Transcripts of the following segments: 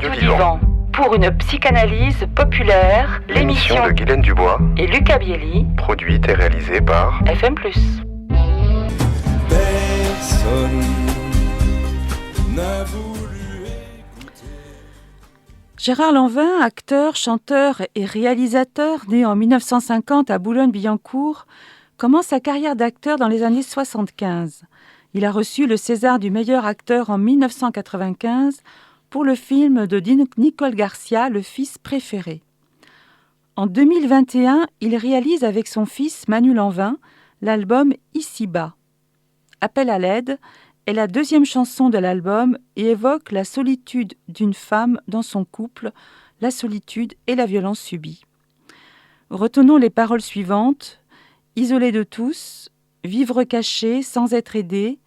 Radio Divan. Pour une psychanalyse populaire, l'émission de Guylaine Dubois et Lucas Bielli, produite et réalisée par FM+. Personne n'a voulu écouter. Gérard Lanvin, acteur, chanteur et réalisateur, né en 1950 à Boulogne-Billancourt, commence sa carrière d'acteur dans les années 75. Il a reçu le César du meilleur acteur en 1995 pour le film de Nicole Garcia, Le Fils préféré. En 2021, il réalise avec son fils Manu Lanvin l'album Ici-bas. Appel à l'aide est la deuxième chanson de l'album et évoque la solitude d'une femme dans son couple, la solitude et la violence subie. Retenons les paroles suivantes. Isolé de tous, vivre caché sans être aidé,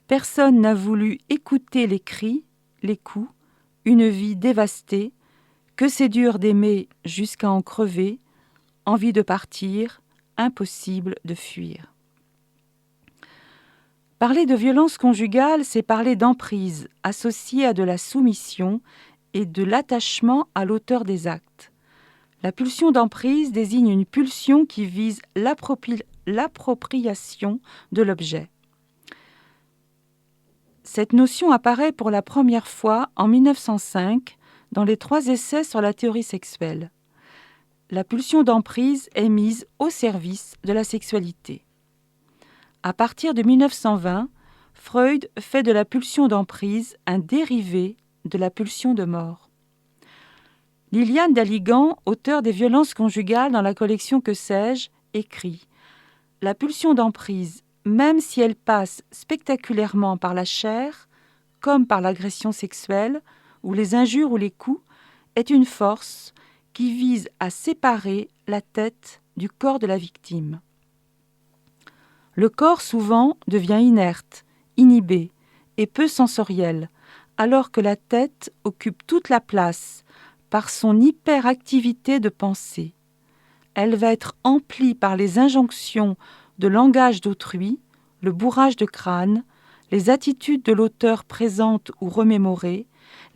personne n'a voulu écouter les cris, les coups, une vie dévastée, que c'est dur d'aimer jusqu'à en crever, envie de partir, impossible de fuir. Parler de violence conjugale, c'est parler d'emprise, associée à de la soumission et de l'attachement à l'auteur des actes. La pulsion d'emprise désigne une pulsion qui vise l'appropriation de l'objet. Cette notion apparaît pour la première fois en 1905 dans les 3 essais sur la théorie sexuelle. La pulsion d'emprise est mise au service de la sexualité. À partir de 1920, Freud fait de la pulsion d'emprise un dérivé de la pulsion de mort. Liliane Dalligan, auteure des violences conjugales dans la collection Que sais-je, écrit « La pulsion d'emprise, même si elle passe spectaculairement par la chair, comme par l'agression sexuelle, ou les injures ou les coups, est une force qui vise à séparer la tête du corps de la victime. Le corps souvent devient inerte, inhibé et peu sensoriel, alors que la tête occupe toute la place par son hyperactivité de pensée. Elle va être emplie par les injonctions de langage d'autrui, le bourrage de crâne, les attitudes de l'auteur présentes ou remémorées,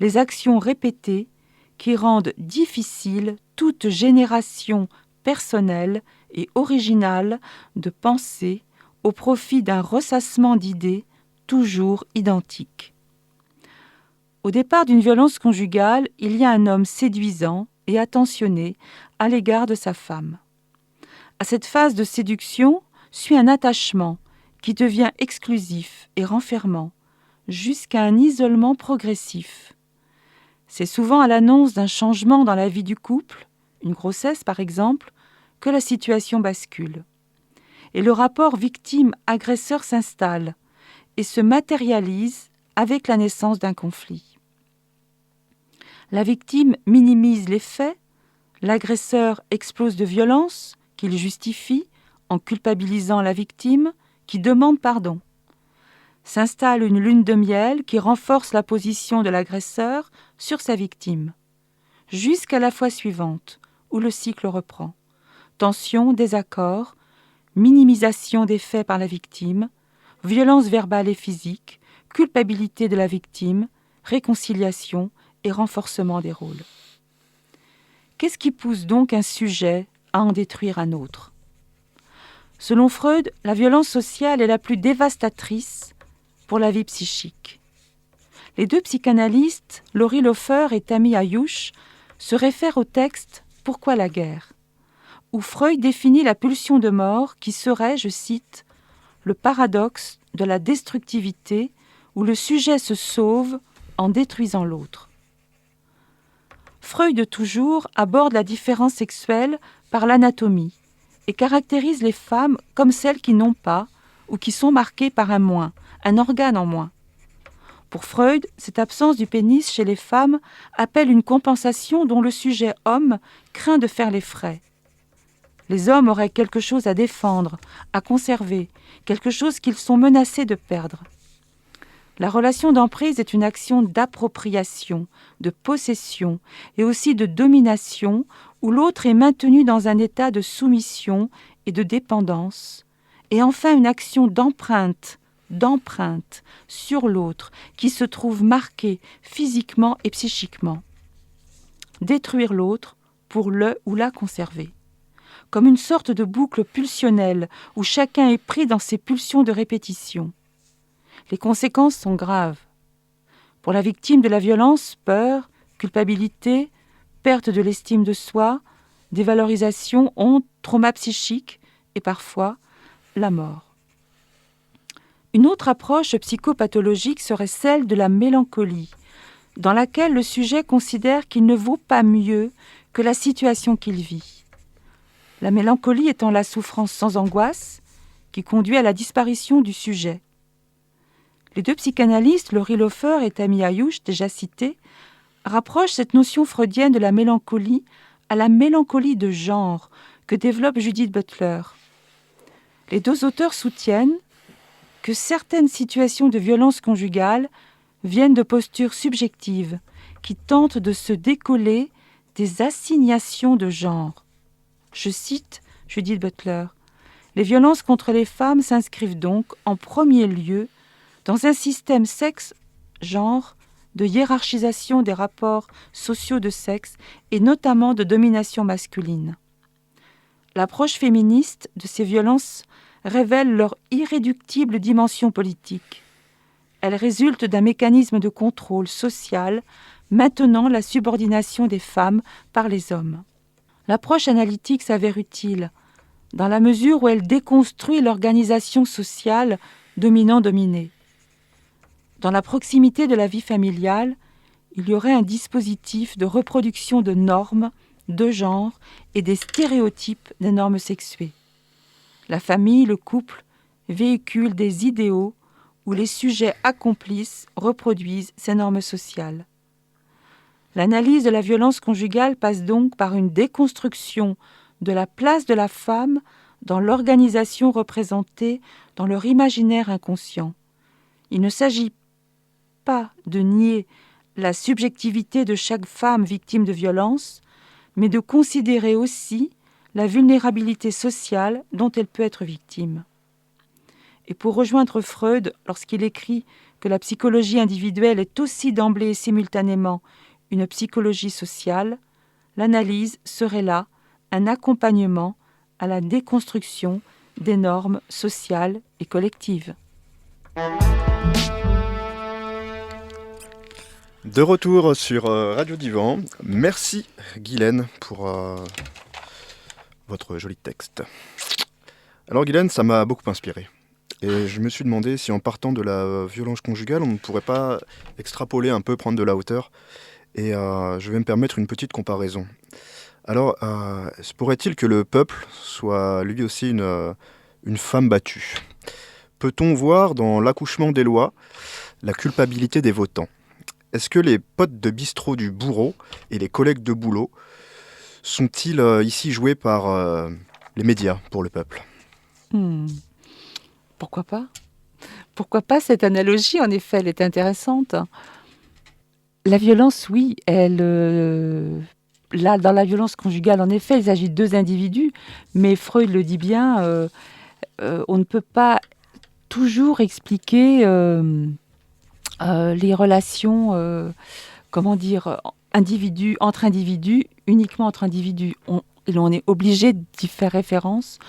les actions répétées qui rendent difficile toute génération personnelle et originale de pensée au profit d'un ressassement d'idées toujours identiques. Au départ d'une violence conjugale, il y a un homme séduisant et attentionné à l'égard de sa femme. À cette phase de séduction suit un attachement qui devient exclusif et renfermant, jusqu'à un isolement progressif. C'est souvent à l'annonce d'un changement dans la vie du couple, une grossesse par exemple, que la situation bascule. Et le rapport victime-agresseur s'installe et se matérialise avec la naissance d'un conflit. La victime minimise les faits, l'agresseur explose de violence qu'il justifie en culpabilisant la victime qui demande pardon. S'installe une lune de miel qui renforce la position de l'agresseur sur sa victime, jusqu'à la fois suivante où le cycle reprend. Tension, désaccord, minimisation des faits par la victime, violence verbale et physique, culpabilité de la victime, réconciliation et renforcement des rôles. Qu'est-ce qui pousse donc un sujet à en détruire un autre ? Selon Freud, la violence sociale est la plus dévastatrice pour la vie psychique. Les 2 psychanalystes, Laurie Lofer et Tammy Ayouch, se réfèrent au texte « Pourquoi la guerre ?», où Freud définit la pulsion de mort qui serait, je cite, « le paradoxe de la destructivité où le sujet se sauve en détruisant l'autre ». Freud, toujours, aborde la différence sexuelle par l'anatomie et caractérise les femmes comme celles qui n'ont pas ou qui sont marquées par un moins, un organe en moins. Pour Freud, cette absence du pénis chez les femmes appelle une compensation dont le sujet homme craint de faire les frais. Les hommes auraient quelque chose à défendre, à conserver, quelque chose qu'ils sont menacés de perdre. La relation d'emprise est une action d'appropriation, de possession et aussi de domination où l'autre est maintenu dans un état de soumission et de dépendance, et enfin une action d'empreinte sur l'autre qui se trouve marquée physiquement et psychiquement. détruire l'autre pour le ou la conserver. Comme une sorte de boucle pulsionnelle où chacun est pris dans ses pulsions de répétition. Les conséquences sont graves. Pour la victime de la violence, peur, culpabilité, perte de l'estime de soi, dévalorisation, honte, trauma psychique et parfois la mort. Une autre approche psychopathologique serait celle de la mélancolie, dans laquelle le sujet considère qu'il ne vaut pas mieux que la situation qu'il vit. La mélancolie étant la souffrance sans angoisse qui conduit à la disparition du sujet. Les deux psychanalystes, Laurie Lofer et Tammy Ayouch, déjà cités, rapprochent cette notion freudienne de la mélancolie à la mélancolie de genre que développe Judith Butler. Les deux auteurs soutiennent que certaines situations de violence conjugale viennent de postures subjectives qui tentent de se décoller des assignations de genre. Je cite Judith Butler. « Les violences contre les femmes s'inscrivent donc en premier lieu dans un système sexe-genre de hiérarchisation des rapports sociaux de sexe et notamment de domination masculine. L'approche féministe de ces violences révèle leur irréductible dimension politique. Elle résulte d'un mécanisme de contrôle social maintenant la subordination des femmes par les hommes. L'approche analytique s'avère utile dans la mesure où elle déconstruit l'organisation sociale dominant-dominé. Dans la proximité de la vie familiale, il y aurait un dispositif de reproduction de normes, de genre et des stéréotypes des normes sexuées. La famille, le couple, véhiculent des idéaux où les sujets accomplissent, reproduisent ces normes sociales. L'analyse de la violence conjugale passe donc par une déconstruction de la place de la femme dans l'organisation représentée dans leur imaginaire inconscient. Il ne s'agit pas de nier la subjectivité de chaque femme victime de violence, mais de considérer aussi la vulnérabilité sociale dont elle peut être victime. Et pour rejoindre Freud, lorsqu'il écrit que la psychologie individuelle est aussi d'emblée et simultanément une psychologie sociale, l'analyse serait là un accompagnement à la déconstruction des normes sociales et collectives. De retour sur Radio Divan. Merci Guylaine pour votre joli texte. Alors Guylaine, ça m'a beaucoup inspiré. Et je me suis demandé si en partant de la violence conjugale, on ne pourrait pas extrapoler un peu, prendre de la hauteur. Et je vais me permettre une petite comparaison. Alors, se pourrait-il que le peuple soit lui aussi une femme battue ? Peut-on voir dans l'accouchement des lois la culpabilité des votants ? Est-ce que les potes de bistrot du bourreau et les collègues de boulot sont-ils ici joués par les médias pour le peuple ? Pourquoi pas ? Pourquoi pas cette analogie ? En effet, elle est intéressante. La violence, oui, là, dans la violence conjugale, en effet, il s'agit de deux individus, mais Freud le dit bien, on ne peut pas toujours expliquer les relations, entre individus, uniquement entre individus. On est obligé d'y faire référence,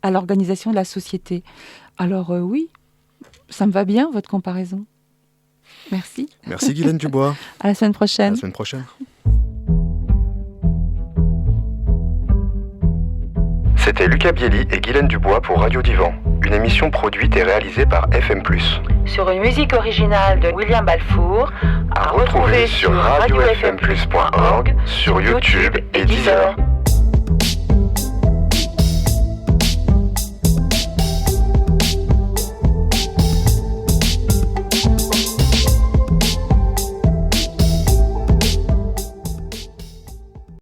à l'organisation de la société. Alors oui, ça me va bien, votre comparaison. Merci. Merci Guylaine Dubois. À la semaine prochaine. À la semaine prochaine. C'était Lucas Bielli et Guylaine Dubois pour Radio Divan, une émission produite et réalisée par FM+. Sur une musique originale de William Balfour, à retrouver sur radiofmplus.org, sur YouTube et Deezer.